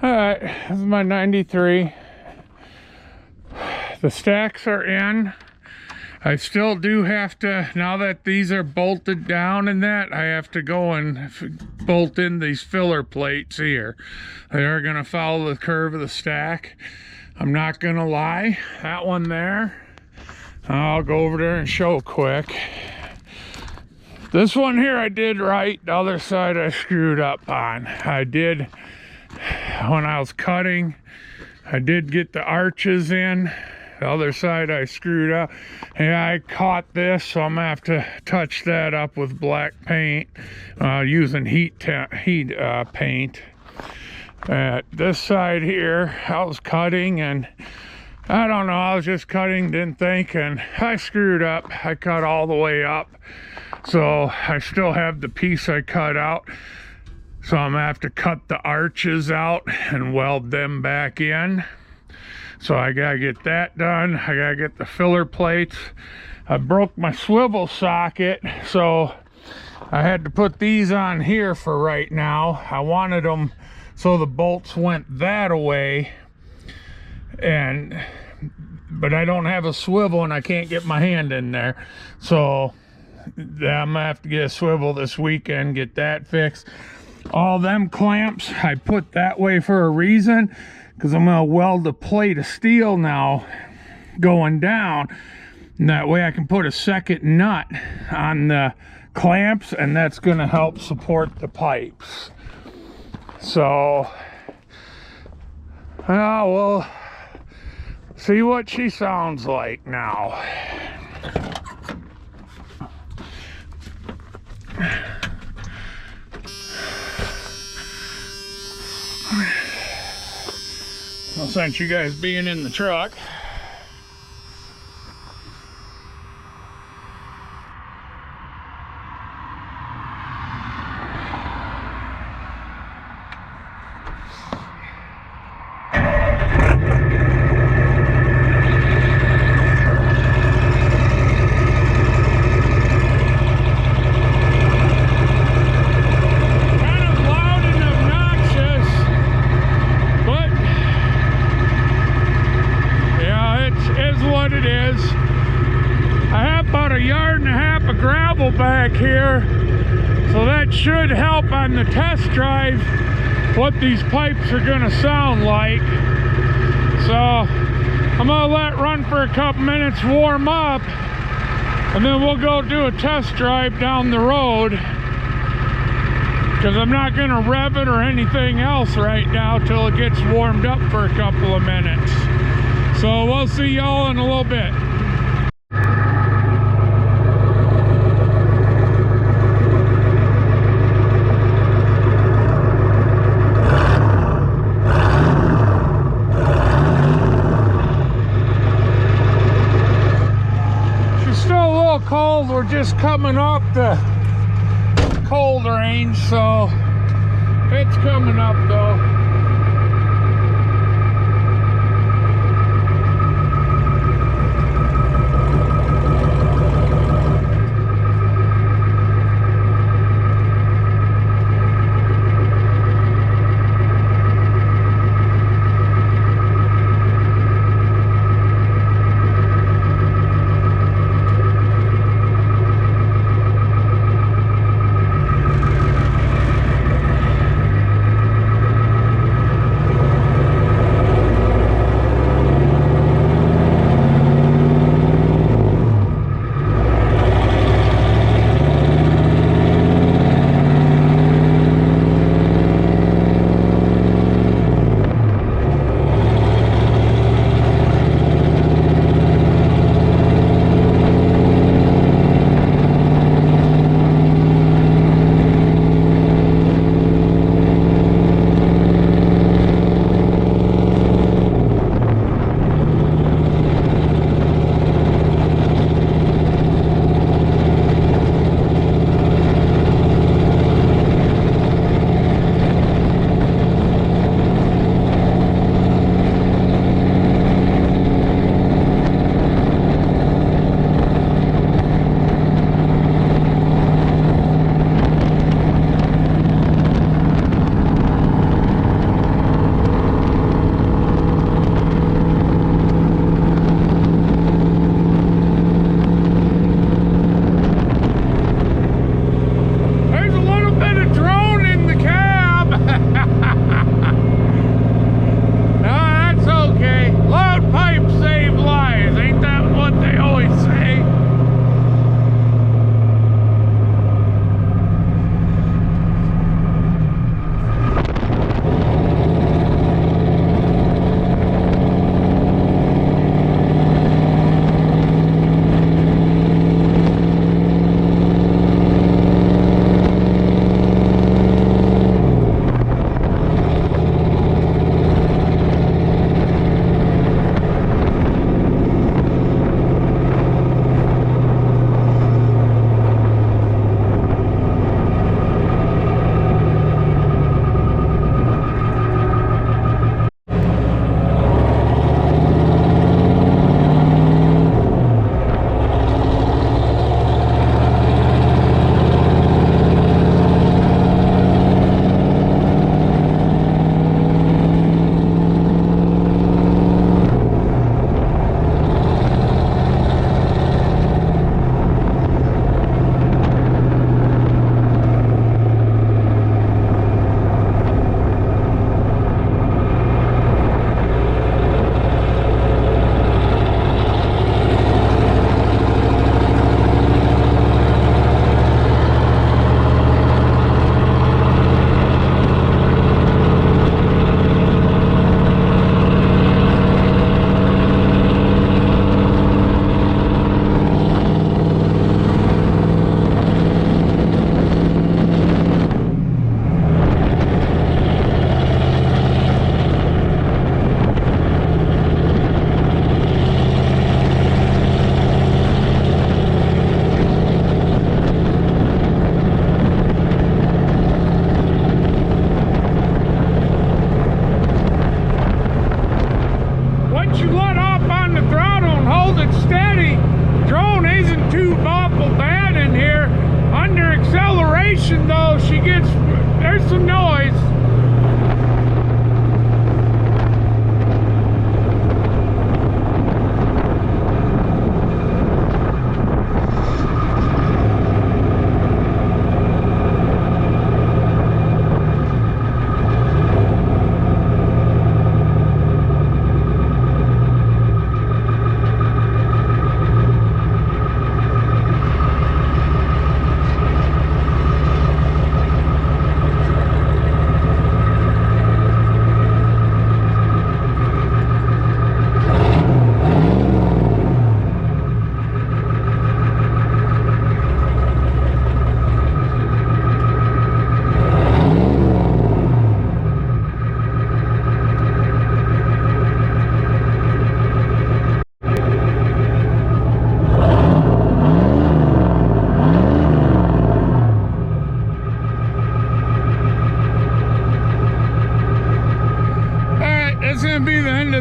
Alright, this is my 93. The stacks are in. I still do have to, now that these are bolted down and that, I have to go and bolt in these filler plates here. They are going to follow the curve of the stack. I'm not going to lie, that one there, I'll go over there and show quick. This one here I did right, the other side I screwed up on. I did, when I was cutting, I did get the arches in. The other side I screwed up. Yeah, I caught this, so I'm gonna have to touch that up with black paint, using heat paint. This side here, I was cutting and I don't know, I was just cutting, didn't think, and I screwed up. I cut all the way up, so I still have the piece I cut out. So I'm gonna have to cut the arches out and weld them back in. So I gotta get that done. I gotta get the filler plates. I broke my swivel socket, so I had to put these on here for right now. I wanted them so the bolts went that way, but I don't have a swivel and I can't get my hand in there. So I'm gonna have to get a swivel this weekend, get that fixed. All them clamps I put that way for a reason, because I'm going to weld a plate of steel now going down, and that way I can put a second nut on the clamps, and that's going to help support the pipes. So we'll see what she sounds like now. Well, since you guys being in the truck, back here, so that should help on the test drive what these pipes are going to sound like. So I'm going to let it run for a couple minutes, warm up, and then we'll go do a test drive down the road, because I'm not going to rev it or anything else right now till it gets warmed up for a couple of minutes. So we'll see y'all in a little bit. Cold, we're just coming off the cold range, so it's coming up though.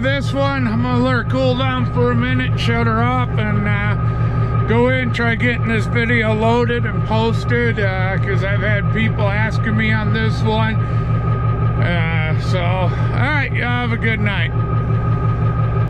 this one. I'm gonna let her cool down for a minute, shut her off, and go in, try getting this video loaded and posted, because I've had people asking me on this one. So, alright, y'all have a good night.